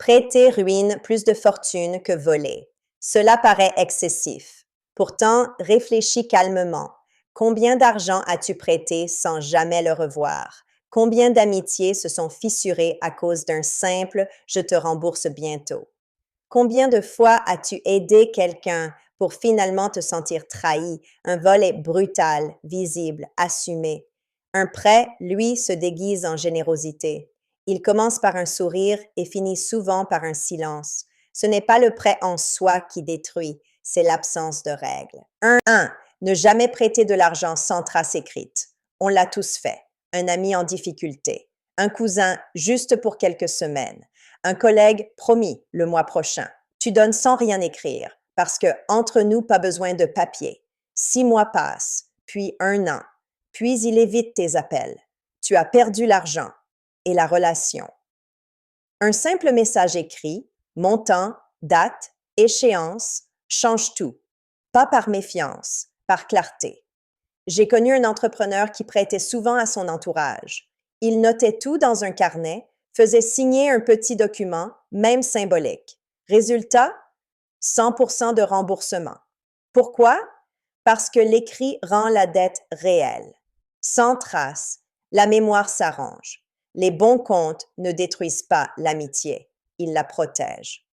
Prêter ruine plus de fortune que voler. Cela paraît excessif. Pourtant, réfléchis calmement. Combien d'argent as-tu prêté sans jamais le revoir? Combien d'amitiés se sont fissurées à cause d'un simple « je te rembourse bientôt ». Combien de fois as-tu aidé quelqu'un pour finalement te sentir trahi? Un vol est brutal, visible, assumé. Un prêt, lui, se déguise en générosité. Il commence par un sourire et finit souvent par un silence. Ce n'est pas le prêt en soi qui détruit, c'est l'absence de règles. 1. Ne jamais prêter de l'argent sans trace écrite. On l'a tous fait. Un ami en difficulté. Un cousin juste pour quelques semaines. Un collègue promis le mois prochain. Tu donnes sans rien écrire parce que entre nous, pas besoin de papier. 6 mois passent, puis 1 an, puis il évite tes appels. Tu as perdu l'argent et la relation. Un simple message écrit, montant, date, échéance, change tout. Pas par méfiance, par clarté. J'ai connu un entrepreneur qui prêtait souvent à son entourage. Il notait tout dans un carnet, faisait signer un petit document, même symbolique. Résultat, 100% de remboursement. Pourquoi? Parce que l'écrit rend la dette réelle. Sans trace, la mémoire s'arrange. Les bons comptes ne détruisent pas l'amitié, ils la protègent.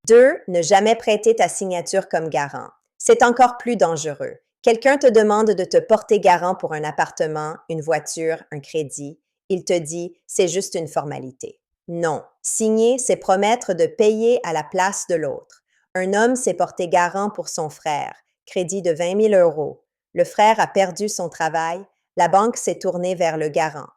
2. Ne jamais prêter ta signature comme garant. C'est encore plus dangereux. Quelqu'un te demande de te porter garant pour un appartement, une voiture, un crédit. Il te dit « c'est juste une formalité ». Non. Signer, c'est promettre de payer à la place de l'autre. Un homme s'est porté garant pour son frère, crédit de 20 000 euros. Le frère a perdu son travail, la banque s'est tournée vers le garant.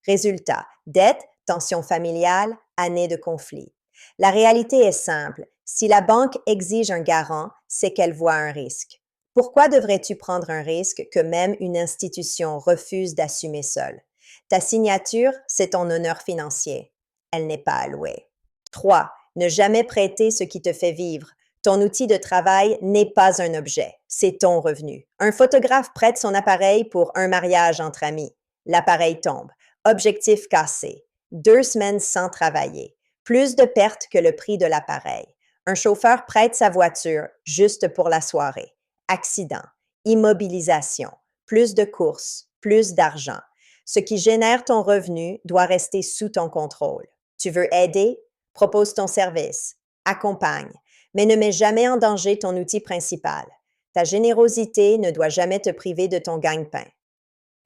Résultat, dette, tension familiale, année de conflit. La réalité est simple. Si la banque exige un garant, c'est qu'elle voit un risque. Pourquoi devrais-tu prendre un risque que même une institution refuse d'assumer seule? Ta signature, c'est ton honneur financier. Elle n'est pas allouée. 3. Ne jamais prêter ce qui te fait vivre. Ton outil de travail n'est pas un objet, c'est ton revenu. Un photographe prête son appareil pour un mariage entre amis. L'appareil tombe. Objectif cassé. 2 semaines sans travailler. Plus de pertes que le prix de l'appareil. Un chauffeur prête sa voiture juste pour la soirée. Accident, immobilisation, plus de courses, plus d'argent. Ce qui génère ton revenu doit rester sous ton contrôle. Tu veux aider? Propose ton service. Accompagne, mais ne mets jamais en danger ton outil principal. Ta générosité ne doit jamais te priver de ton gagne-pain.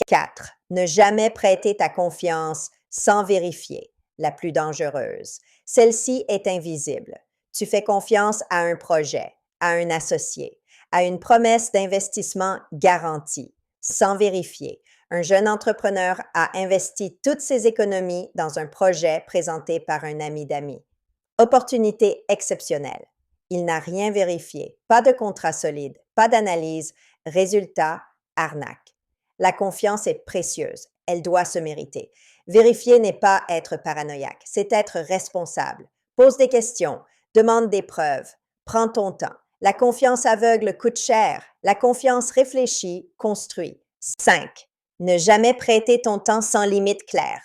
4. Ne jamais prêter ta confiance sans vérifier, la plus dangereuse. Celle-ci est invisible. Tu fais confiance à un projet, à un associé, à une promesse d'investissement garantie, sans vérifier. Un jeune entrepreneur a investi toutes ses économies dans un projet présenté par un ami d'amis. Opportunité exceptionnelle. Il n'a rien vérifié, pas de contrat solide, pas d'analyse. Résultat, arnaque. La confiance est précieuse, elle doit se mériter. Vérifier n'est pas être paranoïaque, c'est être responsable. Pose des questions, demande des preuves, prends ton temps. La confiance aveugle coûte cher, la confiance réfléchie construit. 5. Ne jamais prêter ton temps sans limite claire.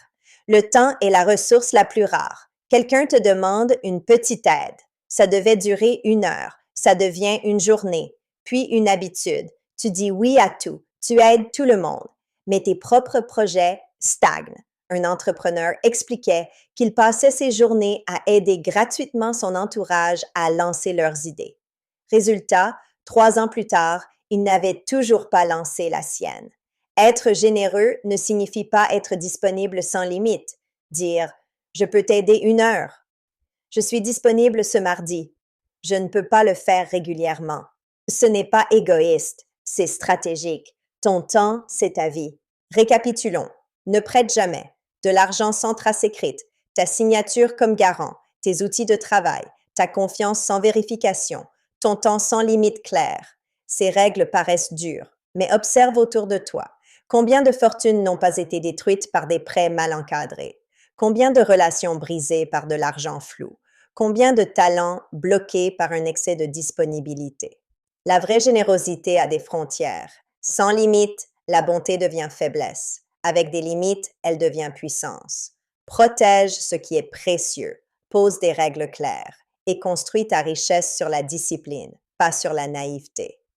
Le temps est la ressource la plus rare. Quelqu'un te demande une petite aide. Ça devait durer 1 heure, ça devient une journée, puis une habitude. Tu dis oui à tout, tu aides tout le monde, mais tes propres projets stagnent. Un entrepreneur expliquait qu'il passait ses journées à aider gratuitement son entourage à lancer leurs idées. Résultat, 3 ans plus tard, il n'avait toujours pas lancé la sienne. Être généreux ne signifie pas être disponible sans limite. Dire « Je peux t'aider 1 heure ». Je suis disponible ce mardi. Je ne peux pas le faire régulièrement. Ce n'est pas égoïste, c'est stratégique. Ton temps, c'est ta vie. Récapitulons. Ne prête jamais. De l'argent sans trace écrite, ta signature comme garant, tes outils de travail, ta confiance sans vérification, ton temps sans limite claire. Ces règles paraissent dures, mais observe autour de toi. Combien de fortunes n'ont pas été détruites par des prêts mal encadrés? Combien de relations brisées par de l'argent flou? Combien de talents bloqués par un excès de disponibilité? La vraie générosité a des frontières. Sans limite, la bonté devient faiblesse. Avec des limites, elle devient puissance. Protège ce qui est précieux. Pose des règles claires et construis ta richesse sur la discipline, pas sur la naïveté.